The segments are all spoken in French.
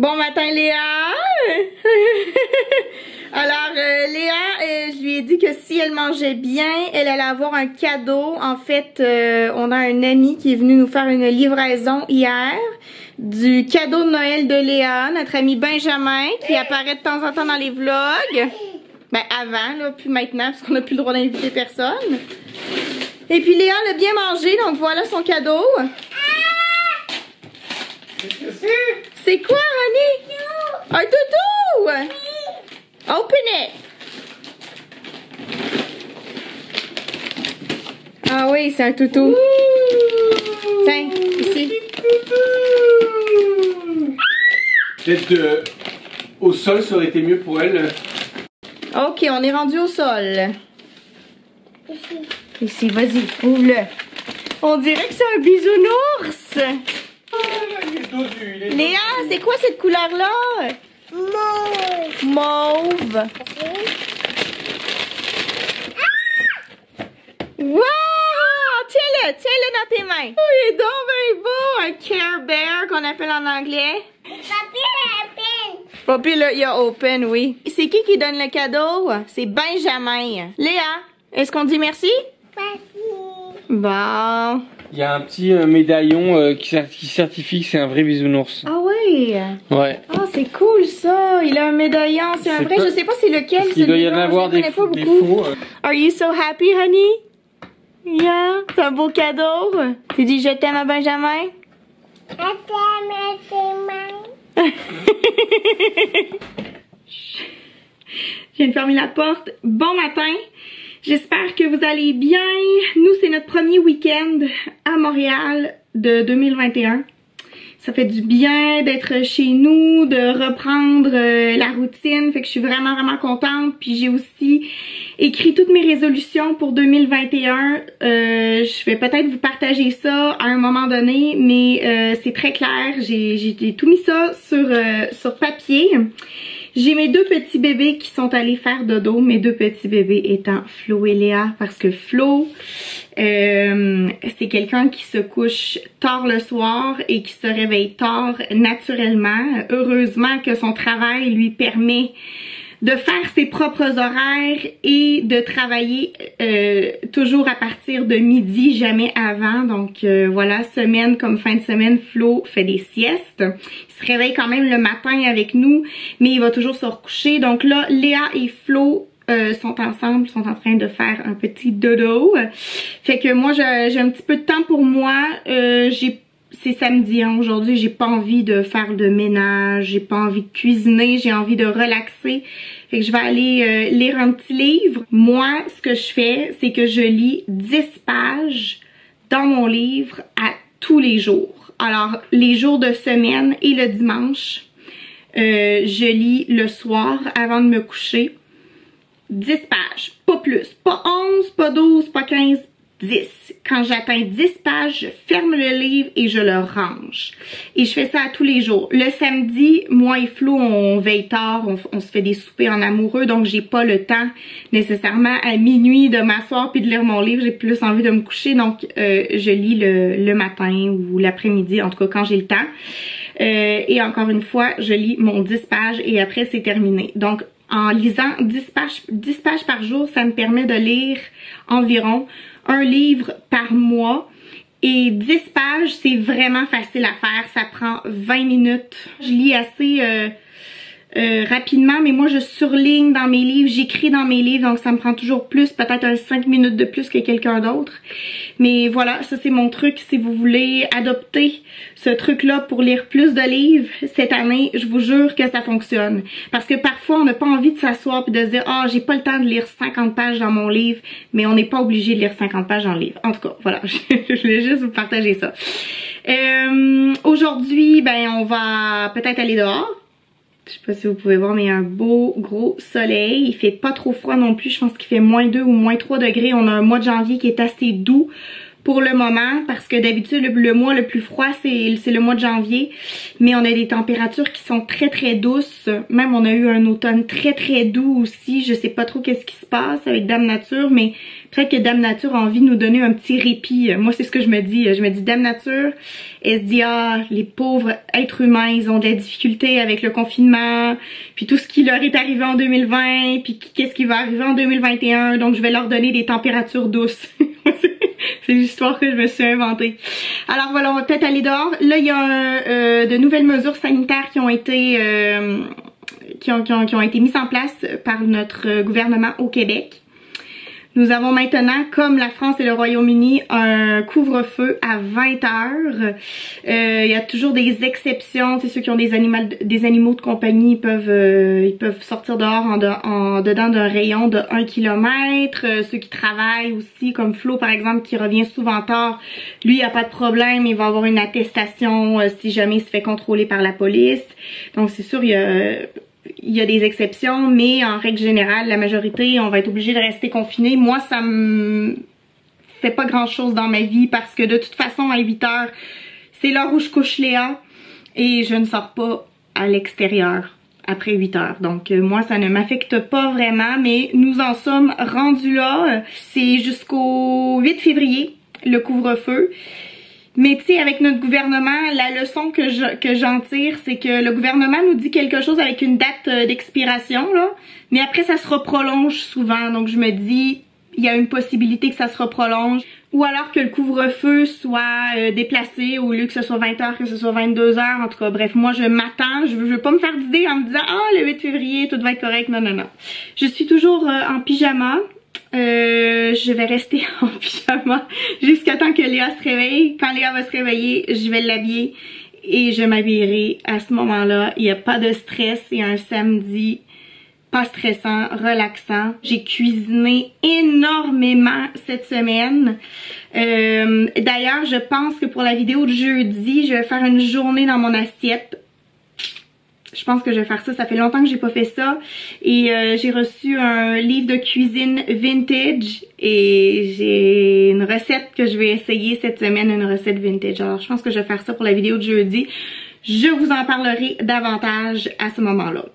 Bon matin Léa! Alors Léa, je lui ai dit que si elle mangeait bien, elle allait avoir un cadeau. En fait, on a un ami qui est venu nous faire une livraison hier du cadeau de Noël de Léa, notre ami Benjamin, qui apparaît de temps en temps dans les vlogs. Ben avant, là, plus maintenant, parce qu'on n'a plus le droit d'inviter personne. Et puis Léa l'a bien mangé, donc voilà son cadeau. Qu'est-ce que c'est? C'est quoi, Honey? Un toutou! Open it! Ah oui, c'est un toutou. Tiens, ici. Peut-être au sol, ça aurait été mieux pour elle. Ok, on est rendu au sol. Ici, vas-y, ouvre-le. On dirait que c'est un bisounours. Léa, c'est quoi cette couleur-là? Mauve. Mauve. Wow! Tiens-le dans tes mains. Oh, il est donc bien beau. Un Care Bear qu'on appelle en anglais. Papy, là, il y a open, oui. C'est qui donne le cadeau? C'est Benjamin. Léa, est-ce qu'on dit merci? Bon. Il y a un petit médaillon qui certifie que c'est un vrai bisounours. Ah oui. Ouais. Ah, c'est cool ça. Il a un médaillon. C'est un vrai. Je sais pas c'est lequel. Il doit y en avoir des faux. Are you so happy, honey? Yeah. C'est un beau cadeau. Tu dis je t'aime à Benjamin? Je viens de fermer la porte. Bon matin. J'espère que vous allez bien. Nous, c'est notre premier week-end à Montréal de 2021. Ça fait du bien d'être chez nous, de reprendre la routine. Fait que je suis vraiment contente. Puis j'ai aussi écrit toutes mes résolutions pour 2021. Je vais peut-être vous partager ça à un moment donné, mais c'est très clair. J'ai tout mis ça sur papier. J'ai mes deux petits bébés qui sont allés faire dodo, mes deux petits bébés étant Flo et Léa, parce que Flo, c'est quelqu'un qui se couche tard le soir et qui se réveille tard naturellement. Heureusement que son travail lui permet de faire ses propres horaires et de travailler toujours à partir de midi, jamais avant. Donc voilà, semaine comme fin de semaine, Flo fait des siestes. Il se réveille quand même le matin avec nous, mais il va toujours se recoucher. Donc là, Léa et Flo sont ensemble, sont en train de faire un petit dodo. Fait que moi, j'ai un petit peu de temps pour moi. C'est samedi, hein, aujourd'hui, j'ai pas envie de faire de ménage, j'ai pas envie de cuisiner, j'ai envie de relaxer. Fait que je vais aller lire un petit livre. Moi, ce que je fais, c'est que je lis 10 pages dans mon livre à tous les jours. Alors, les jours de semaine et le dimanche, je lis le soir avant de me coucher. 10 pages, pas plus. Pas 11, pas 12, pas 15, 10. Quand j'atteins 10 pages, je ferme le livre et je le range. Et je fais ça à tous les jours. Le samedi, moi et Flo, on veille tard, on se fait des soupers en amoureux, donc j'ai pas le temps nécessairement à minuit de m'asseoir puis de lire mon livre. J'ai plus envie de me coucher, donc je lis le matin ou l'après-midi, en tout cas quand j'ai le temps. Et encore une fois, je lis mon 10 pages et après c'est terminé. Donc en lisant 10 pages par jour, ça me permet de lire environ un livre par mois. Et 10 pages, c'est vraiment facile à faire. Ça prend 20 minutes. Je lis assez rapidement, mais moi je surligne dans mes livres, j'écris dans mes livres, donc ça me prend toujours plus, peut-être 5 minutes de plus que quelqu'un d'autre. Mais voilà, ça c'est mon truc. Si vous voulez adopter ce truc-là pour lire plus de livres cette année, je vous jure que ça fonctionne. Parce que parfois on n'a pas envie de s'asseoir et de se dire « Ah, j'ai pas le temps de lire 50 pages dans mon livre », mais on n'est pas obligé de lire 50 pages dans le livre. En tout cas, voilà, je voulais juste vous partager ça. Aujourd'hui, ben on va peut-être aller dehors. Je sais pas si vous pouvez voir, mais il y a un beau gros soleil. Il fait pas trop froid non plus. Je pense qu'il fait -2 ou -3 degrés. On a un mois de janvier qui est assez doux pour le moment parce que d'habitude le mois le plus froid c'est le mois de janvier, mais on a des températures qui sont très très douces. Même on a eu un automne très très doux aussi. Je sais pas trop qu'est-ce qui se passe avec Dame Nature, mais peut-être que Dame Nature a envie de nous donner un petit répit. Moi c'est ce que je me dis. Je me dis Dame Nature, elle se dit ah les pauvres êtres humains ils ont de la difficulté avec le confinement, puis tout ce qui leur est arrivé en 2020, puis qu'est-ce qui va arriver en 2021, donc je vais leur donner des températures douces. C'est l'histoire que je me suis inventée. Alors voilà, on va peut-être aller dehors. Là, il y a de nouvelles mesures sanitaires qui ont été qui ont été mises en place par notre gouvernement au Québec. Nous avons maintenant, comme la France et le Royaume-Uni, un couvre-feu à 20h. Il y a toujours des exceptions. C'est ceux qui ont des animaux de compagnie, ils peuvent sortir dehors en dedans d'un rayon de 1 km. Ceux qui travaillent aussi, comme Flo par exemple, qui revient souvent tard, lui, il n'y a pas de problème. Il va avoir une attestation si jamais il se fait contrôler par la police. Donc c'est sûr, il y a des exceptions, mais en règle générale, la majorité, on va être obligé de rester confiné. Moi, ça me fait pas grand chose dans ma vie parce que de toute façon, à 8h, c'est l'heure où je couche Léa et je ne sors pas à l'extérieur après 8h. Donc moi, ça ne m'affecte pas vraiment, mais nous en sommes rendus là. C'est jusqu'au 8 février, le couvre-feu. Mais tu sais, avec notre gouvernement, la leçon que j'en tire, c'est que le gouvernement nous dit quelque chose avec une date d'expiration, là, mais après ça se reprolonge souvent. Donc je me dis, il y a une possibilité que ça se reprolonge. Ou alors que le couvre-feu soit déplacé, au lieu que ce soit 20h, que ce soit 22h. En tout cas, bref, moi je m'attends, je veux pas me faire d'idée en me disant « Ah, le 8 février, tout va être correct. » Non, non, non. Je suis toujours en pyjama. Je vais rester en pyjama jusqu'à temps que Léa se réveille. Quand Léa va se réveiller, je vais l'habiller et je m'habillerai à ce moment-là. Il n'y a pas de stress, c'est un samedi pas stressant, relaxant. J'ai cuisiné énormément cette semaine. D'ailleurs, je pense que pour la vidéo de jeudi, je vais faire une journée dans mon assiette. Je pense que je vais faire ça. Ça fait longtemps que j'ai pas fait ça. Et j'ai reçu un livre de cuisine vintage. Et j'ai une recette que je vais essayer cette semaine, une recette vintage. Alors je pense que je vais faire ça pour la vidéo de jeudi. Je vous en parlerai davantage à ce moment-là.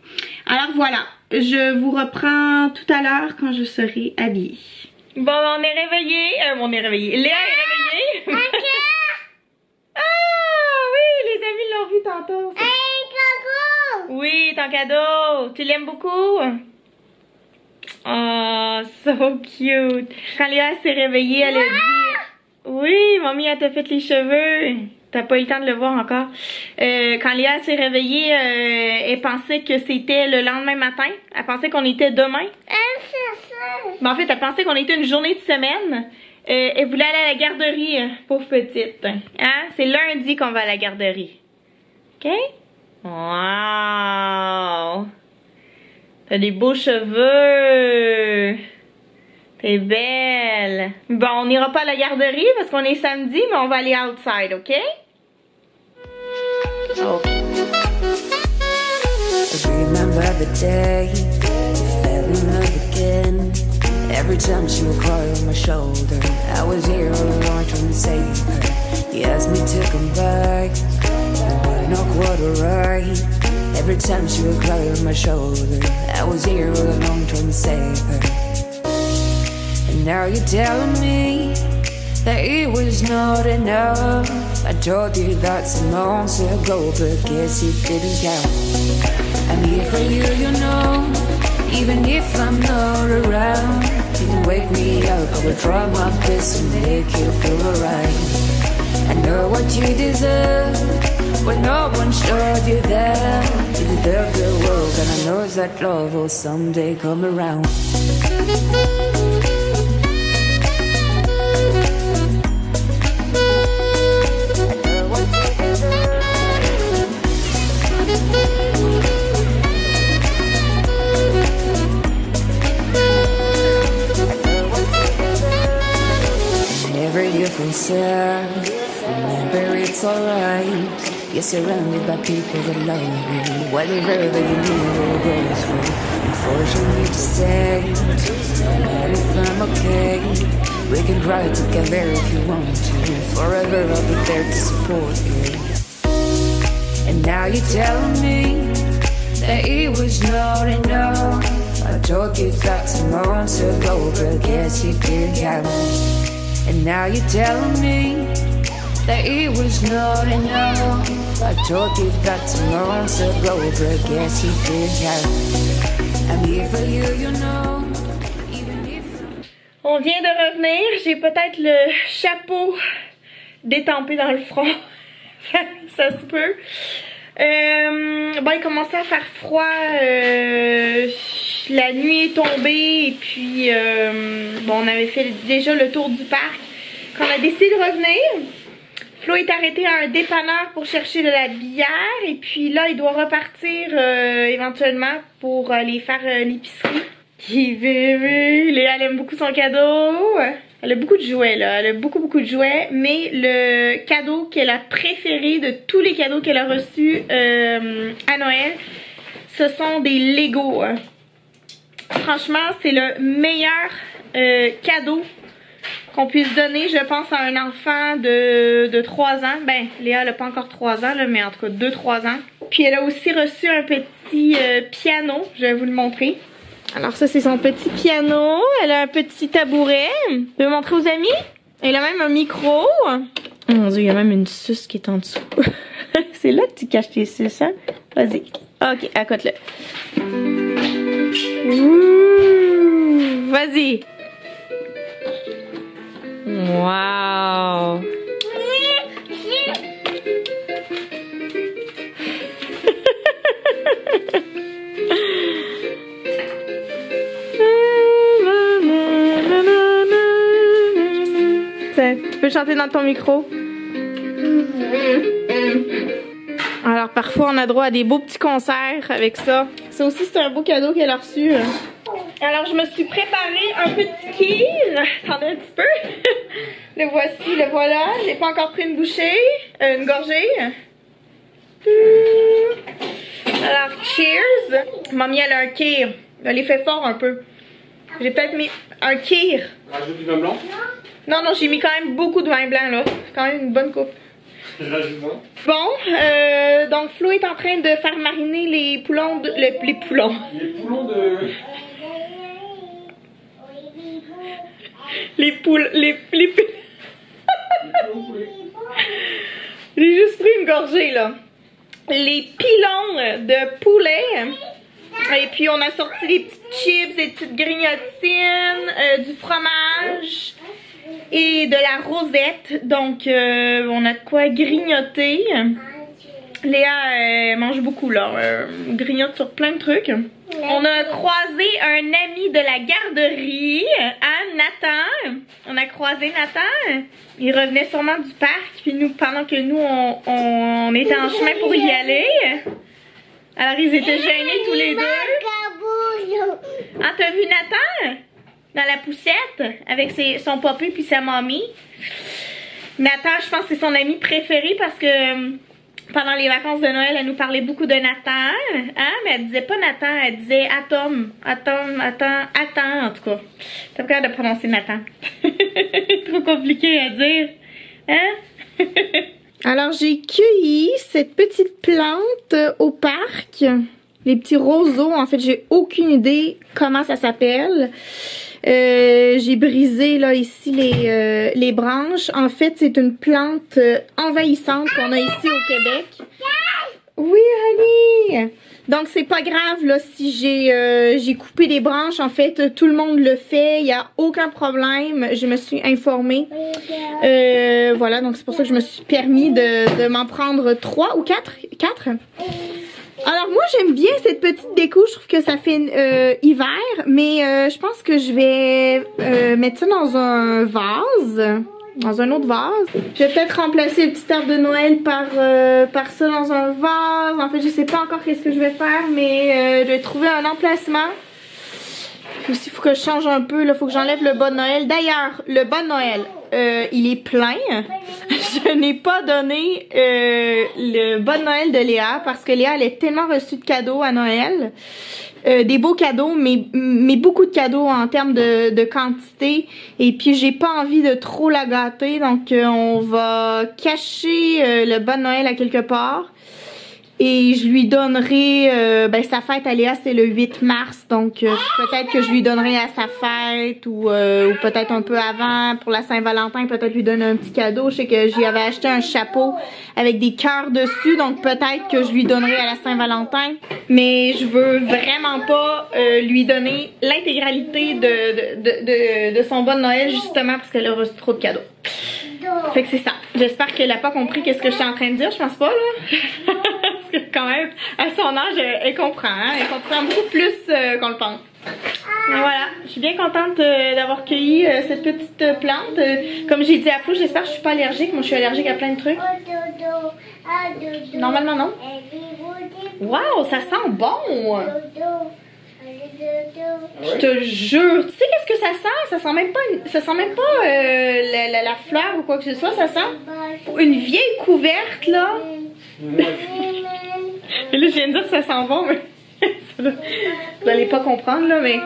Alors voilà, je vous reprends tout à l'heure quand je serai habillée. Bon, on est réveillés. On est réveillés. Léa est réveillée. Ah oui, les amis l'ont vu tantôt. Oui, ton cadeau. Tu l'aimes beaucoup? Oh, so cute. Quand Léa s'est réveillée, elle a dit... Oui, mamie, elle t'a fait les cheveux. T'as pas eu le temps de le voir encore. Quand Léa s'est réveillée, elle pensait que c'était le lendemain matin. Elle pensait qu'on était demain. Mais en fait, elle pensait qu'on était une journée de semaine. Elle voulait aller à la garderie, pauvre petite. Hein? C'est lundi qu'on va à la garderie. OK? Wow! T'as des beaux cheveux! T'es belle! Bon, on n'ira pas à la garderie parce qu'on est samedi, mais on va aller outside, OK? OK. Remember the day you fell in love again. Every time she would cry on my shoulder, I was here all along trying to save her. You asked me to come back. Not quite alright. Every time she would cry on my shoulder, I was here all along trying to save her. And now you're telling me that it was not enough. I told you that some months ago, but guess it didn't count. I'm here for you, you know, even if I'm not around. You can wake me up, I will try my best to make you feel alright. I know what you deserve, but no one showed you that. You deserve the world, and I know that love will someday come around. Whenever you feel sad, remember it's alright. You're surrounded by people that love you. Whatever that you need will go through. And force you to stay. No matter if I'm okay, We can cry together if you want to. Forever I'll be there to support you. And now you're telling me that it was not enough. I told you that some months ago, but guess you didn't have me. And now you're telling me that it was not enough. I told you that some months ago, but guess you didn't have me. I'm here for you, you know. Even if On vient de revenir, j'ai peut-être le chapeau détempé dans le front. ça se peut. Bon, il commençait à faire froid, la nuit est tombée et puis bon, on avait fait déjà le tour du parc. Quand on a décidé de revenir, Flo est arrêté à un dépanneur pour chercher de la bière et puis là il doit repartir éventuellement pour aller faire l'épicerie. Léa elle aime beaucoup son cadeau. Elle a beaucoup de jouets là, elle a beaucoup de jouets, mais le cadeau qu'elle a préféré de tous les cadeaux qu'elle a reçus à Noël, ce sont des Lego. Franchement, c'est le meilleur cadeau qu'on puisse donner, je pense, à un enfant de 3 ans. Ben, Léa elle n'a pas encore 3 ans, là, mais en tout cas 2-3 ans. Puis elle a aussi reçu un petit piano, je vais vous le montrer. Alors ça c'est son petit piano, elle a un petit tabouret, tu veux montrer aux amis? Elle a même un micro. Oh mon dieu, il y a même une suce qui est en dessous. C'est là que tu caches tes suces, hein? Vas-y. Ok, accote-le. Vas-y. Wow. Tu peux chanter dans ton micro? Alors parfois on a droit à des beaux petits concerts avec ça. Ça aussi c'est un beau cadeau qu'elle a reçu. Alors je me suis préparé un petit kir. Attendez un petit peu. Le voici, le voilà. J'ai pas encore pris une bouchée, une gorgée. Alors cheers. Mamie elle a un kir. Elle les fait fort un peu. J'ai peut-être mis un kir. Rajoute du vin blanc? Non, j'ai mis quand même beaucoup de vin blanc là. C'est quand même une bonne coupe. Rajoute-moi. Bon, donc Flo est en train de faire mariner les poulons de... les poulons. Les poulons de... Les poules... Les poulons poulets. J'ai juste pris une gorgée là. Les pilons de poulet. Et puis on a sorti des petites chips, des petites grignotines, du fromage et de la rosette. Donc on a de quoi grignoter. Léa mange beaucoup là, grignote sur plein de trucs. On a croisé un ami de la garderie, Nathan. On a croisé Nathan. Il revenait sûrement du parc, puis nous, pendant que nous on était en chemin pour y aller. Alors ils étaient gênés tous les deux. Ah, t'as vu Nathan? Dans la poussette, avec son papa puis sa mamie. Nathan, je pense que c'est son ami préféré parce que pendant les vacances de Noël, elle nous parlait beaucoup de Nathan. Hein? Mais elle disait pas Nathan, elle disait Atom. Attends, en tout cas. T'as pas capable de prononcer Nathan. Trop compliqué à dire. Hein? Alors, j'ai cueilli cette petite plante au parc. Les petits roseaux. En fait, j'ai aucune idée comment ça s'appelle. J'ai brisé là ici les branches. En fait, c'est une plante envahissante qu'on a ici au Québec. Oui, Annie. Donc c'est pas grave là si j'ai coupé des branches. En fait, tout le monde le fait. Il n'y a aucun problème. Je me suis informée. Voilà, donc c'est pour ça que je me suis permis de m'en prendre 3 ou 4. Alors moi j'aime bien cette petite déco, je trouve que ça fait hiver, mais je pense que je vais mettre ça dans un vase, dans un autre vase. Je vais peut-être remplacer le petit arbre de Noël par ça dans un vase. En fait je sais pas encore qu'est-ce que je vais faire, mais je vais trouver un emplacement. Puis aussi il faut que je change un peu, il faut que j'enlève le bas de Noël. D'ailleurs le bas de Noël, il est plein. Je n'ai pas donné le bas de Noël de Léa parce que Léa elle a tellement reçu de cadeaux à Noël des beaux cadeaux, mais beaucoup de cadeaux en termes de quantité. Et puis j'ai pas envie de trop la gâter, donc on va cacher le bon Noël à quelque part. Et je lui donnerai, ben sa fête à Léa c'est le 8 mars, donc peut-être que je lui donnerai à sa fête ou peut-être un peu avant pour la Saint-Valentin, peut-être lui donner un petit cadeau. Je sais que j'y avais acheté un chapeau avec des cœurs dessus, donc peut-être que je lui donnerai à la Saint-Valentin. Mais je veux vraiment pas lui donner l'intégralité de son bon Noël justement parce qu'elle a reçu trop de cadeaux. Fait que c'est ça. J'espère qu'elle a pas compris qu'est-ce que je suis en train de dire. Je pense pas là. Parce que quand même, à son âge, elle comprend. Hein? Elle comprend beaucoup plus qu'on le pense. Mais voilà, je suis bien contente d'avoir cueilli cette petite plante. Comme j'ai dit à Flo, j'espère que je suis pas allergique. Moi, je suis allergique à plein de trucs. Normalement, non. Waouh, ça sent bon! Je te jure, tu sais qu'est-ce que ça sent? Ça sent même pas, la fleur ou quoi que ce soit, ça sent une vieille couverte là. Et là je viens de dire que ça sent bon, mais vous allez pas comprendre là, mais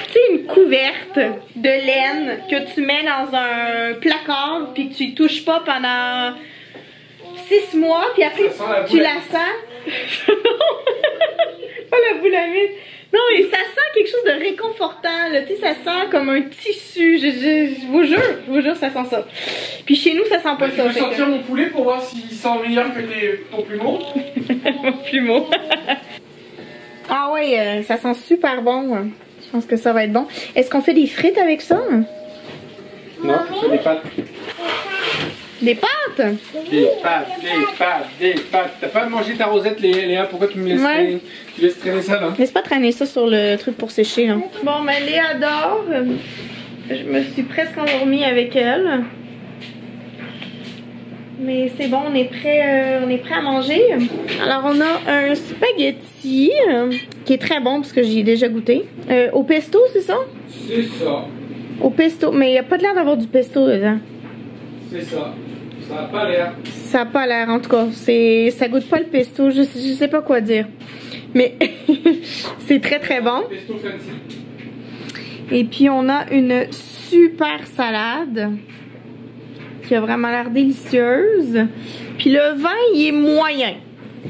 tu sais une couverte de laine que tu mets dans un placard puis que tu y touches pas pendant 6 mois puis après tu la sens. Pas la boule à vide. Non, mais ça sent quelque chose de réconfortant, là. Tu sais, ça sent comme un tissu. Je vous jure, ça sent ça. Puis chez nous, ça sent pas ça. Je peux sortir mon poulet pour voir s'il sent meilleur que ton plumeau. Mon plumeau. Ah ouais, ça sent super bon. Je pense que ça va être bon. Est-ce qu'on fait des frites avec ça? Non, c'est des pâtes. Des pâtes? Des pâtes. T'as pas mangé ta rosette, Léa? Pourquoi tu me laisses laisses traîner ça, là? Laisse pas traîner ça sur le truc pour sécher, là. Bon, ben Léa dort. Je me suis presque endormie avec elle. Mais c'est bon, on est prêt à manger. Alors, on a un spaghetti qui est très bon parce que j'y ai déjà goûté. Au pesto, c'est ça? C'est ça. Au pesto, mais il n'y a pas de l'air d'avoir du pesto dedans. C'est ça. Ça n'a pas l'air. Ça n'a pas l'air, en tout cas. Ça goûte pas le pesto, je sais pas quoi dire. Mais c'est très très bon. Pesto fancy. Et puis on a une super salade qui a vraiment l'air délicieuse. Puis le vin, il est moyen.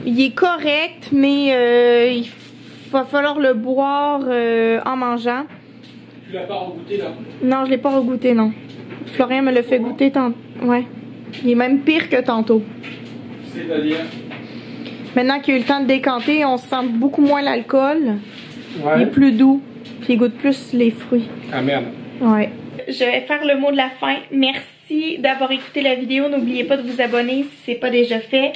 Il est correct, mais il va falloir le boire en mangeant. Tu l'as pas regoûté là? Non, je l'ai pas regoûté, non. Florian me l'a fait goûter tantôt. Ouais. Il est même pire que tantôt. C'est-à-dire? Maintenant qu'il y a eu le temps de décanter, on sent beaucoup moins l'alcool. Ouais. Il est plus doux. Puis il goûte plus les fruits. Ah merde. Ouais. Je vais faire le mot de la fin. Merci d'avoir écouté la vidéo. N'oubliez pas de vous abonner si c'est pas déjà fait.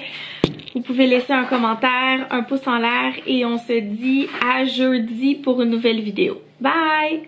Vous pouvez laisser un commentaire, un pouce en l'air et on se dit à jeudi pour une nouvelle vidéo. Bye!